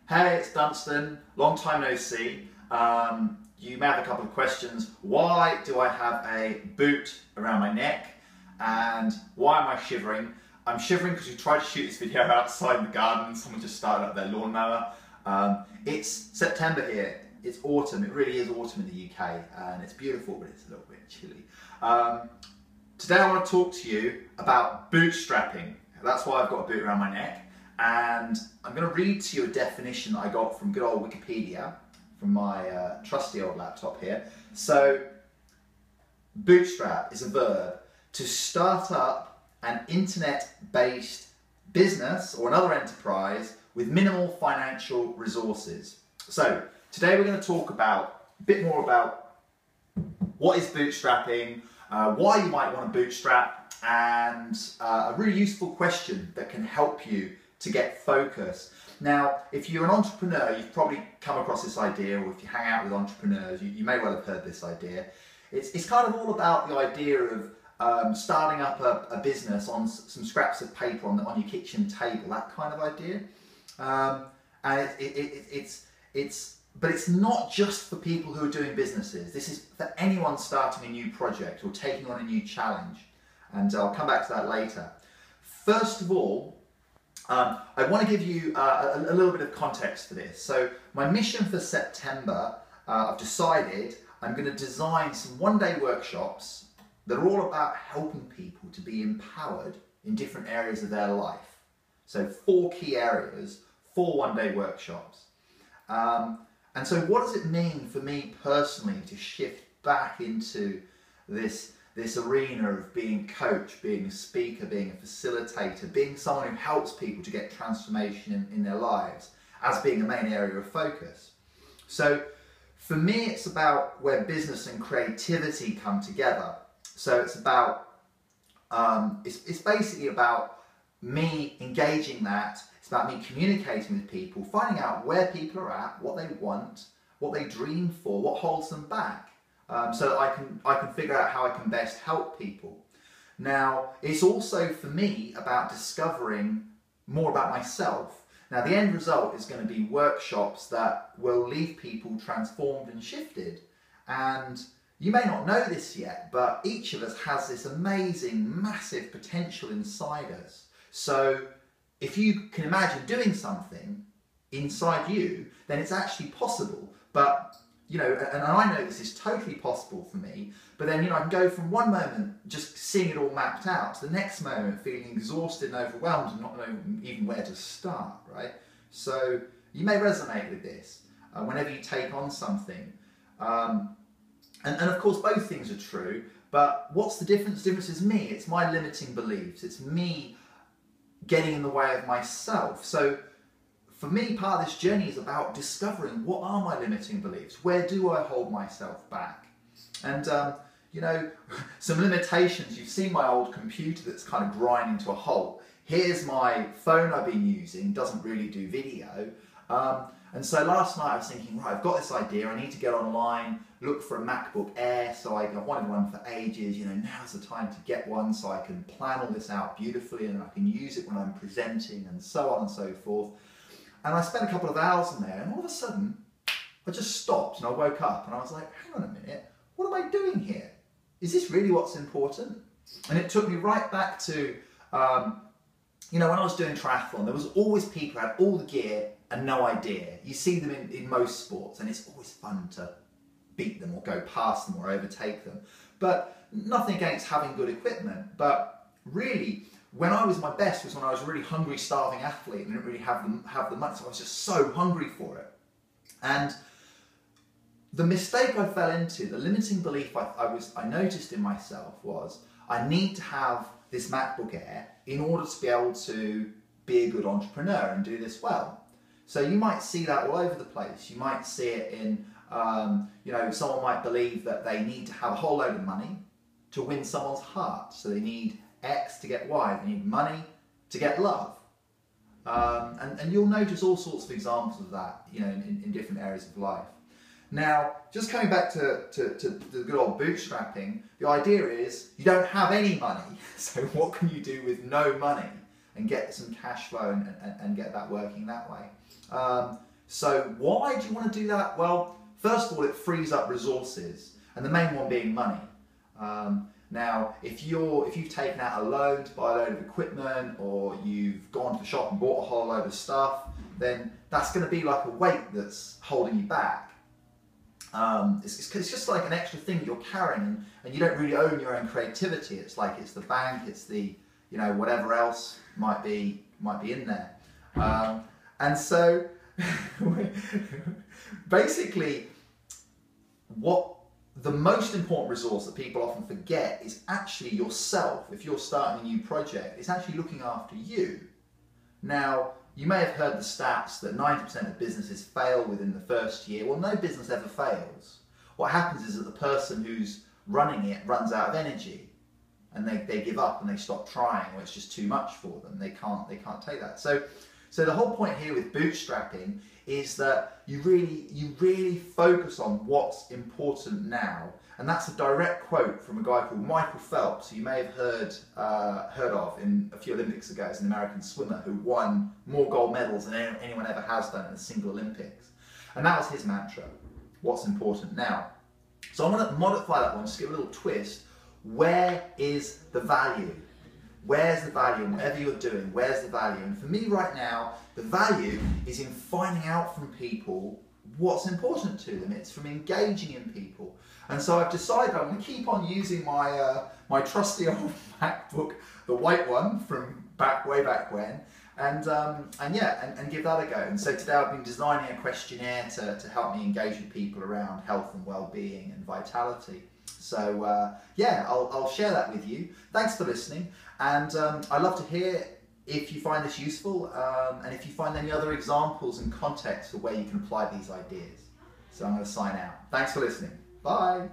Hey, it's Dunstan, long time no see. You may have a couple of questions. Why do I have a boot around my neck? And why am I shivering? I'm shivering because we tried to shoot this video outside in the garden. Someone just started up their lawnmower. It's September here. It's autumn. It really is autumn in the UK, and it's beautiful, but it's a little bit chilly. Today I want to talk to you about bootstrapping. That's why I've got a boot around my neck. And I'm going to read to you a definition that I got from good old Wikipedia, from my trusty old laptop here. So, bootstrap is a verb to start up an internet-based business or another enterprise with minimal financial resources. So, today we're going to talk about a bit more about what is bootstrapping, why you might want to bootstrap, and a really useful question that can help you to get focus. Now, if you're an entrepreneur, you've probably come across this idea, or if you hang out with entrepreneurs, you may well have heard this idea. It's kind of all about the idea of starting up a business on some scraps of paper on your kitchen table, that kind of idea. And but it's not just for people who are doing businesses. This is for anyone starting a new project or taking on a new challenge. And I'll come back to that later. First of all, I want to give you a little bit of context for this. So my mission for September, I've decided I'm going to design some one-day workshops that are all about helping people to be empowered in different areas of their life. So 4 key areas, 4 one-day workshops. And so what does it mean for me personally to shift back into this arena of being a coach, being a speaker, being a facilitator, being someone who helps people to get transformation in their lives as being a main area of focus? So for me, it's about where business and creativity come together. So it's about, it's basically about me engaging that. It's about me communicating with people, finding out where people are at, what they want, what they dream for, what holds them back. So that I can figure out how I can best help people. Now, it's also for me about discovering more about myself. Now, the end result is going to be workshops that will leave people transformed and shifted. And you may not know this yet, but each of us has this amazing, massive potential inside us. So if you can imagine doing something inside you, then it's actually possible. But you know, and I know this is totally possible for me, but then, you know, I can go from one moment just seeing it all mapped out to the next moment feeling exhausted and overwhelmed and not knowing even where to start, right? So you may resonate with this whenever you take on something. And of course, both things are true, but what's the difference? The difference is me. It's my limiting beliefs. It's me getting in the way of myself. So for me, part of this journey is about discovering what are my limiting beliefs? Where do I hold myself back? And, you know, some limitations. You've seen my old computer that's kind of grinding to a halt. Here's my phone I've been using, doesn't really do video. And so last night I was thinking, right, I've got this idea. I need to get online, look for a MacBook Air. So I've wanted one for ages. You know, now's the time to get one so I can plan all this out beautifully and I can use it when I'm presenting and so on and so forth. And I spent a couple of hours in there, and all of a sudden, I just stopped and I woke up and I was like, hang on a minute, what am I doing here? Is this really what's important? And it took me right back to, you know, when I was doing triathlon, there was always people who had all the gear and no idea. You see them in most sports, and it's always fun to beat them or go past them or overtake them. But nothing against having good equipment, but really, when I was my best was when I was a really hungry, starving athlete and didn't really have the money, so I was just so hungry for it. And the mistake I fell into, the limiting belief I noticed in myself was, I need to have this MacBook Air in order to be able to be a good entrepreneur and do this well. So you might see that all over the place. You might see it in, you know, someone might believe that they need to have a whole load of money to win someone's heart. So they need X to get Y, they need money to get love. And you'll notice all sorts of examples of that, you know, in different areas of life. Now, just coming back to the good old bootstrapping, the idea is you don't have any money, so what can you do with no money and get some cash flow and get that working that way? So why do you want to do that? Well, first of all, it frees up resources, and the main one being money. Now, if you've taken out a loan to buy a load of equipment, or you've gone to the shop and bought a whole load of stuff, then that's going to be like a weight that's holding you back. It's just like an extra thing you're carrying, and you don't really own your own creativity. It's like it's the bank, it's the whatever else might be in there, and so basically, what the most important resource that people often forget is actually yourself. If you're starting a new project, it's actually looking after you. Now, you may have heard the stats that 90% of businesses fail within the first year. Well, no business ever fails. What happens is that the person who's running it runs out of energy, and they give up and they stop trying, or it's just too much for them. They can't take that. So the whole point here with bootstrapping is that you really focus on what's important now. And that's a direct quote from a guy called Michael Phelps, who you may have heard of in a few Olympics ago. He's an American swimmer who won more gold medals than anyone ever has done in a single Olympics. And that was his mantra, what's important now. So I'm going to modify that one, just give it a little twist. Where is the value? Where's the value in whatever you're doing? Where's the value? And for me right now, the value is in finding out from people what's important to them. It's from engaging in people. And so I've decided I'm going to keep on using my my trusty old MacBook, the white one from way back when, and give that a go. And so today I've been designing a questionnaire to help me engage with people around health and well-being and vitality. So I'll share that with you. Thanks for listening, and I'd love to hear if you find this useful, and if you find any other examples and context for where you can apply these ideas. So I'm going to sign out. Thanks for listening. Bye.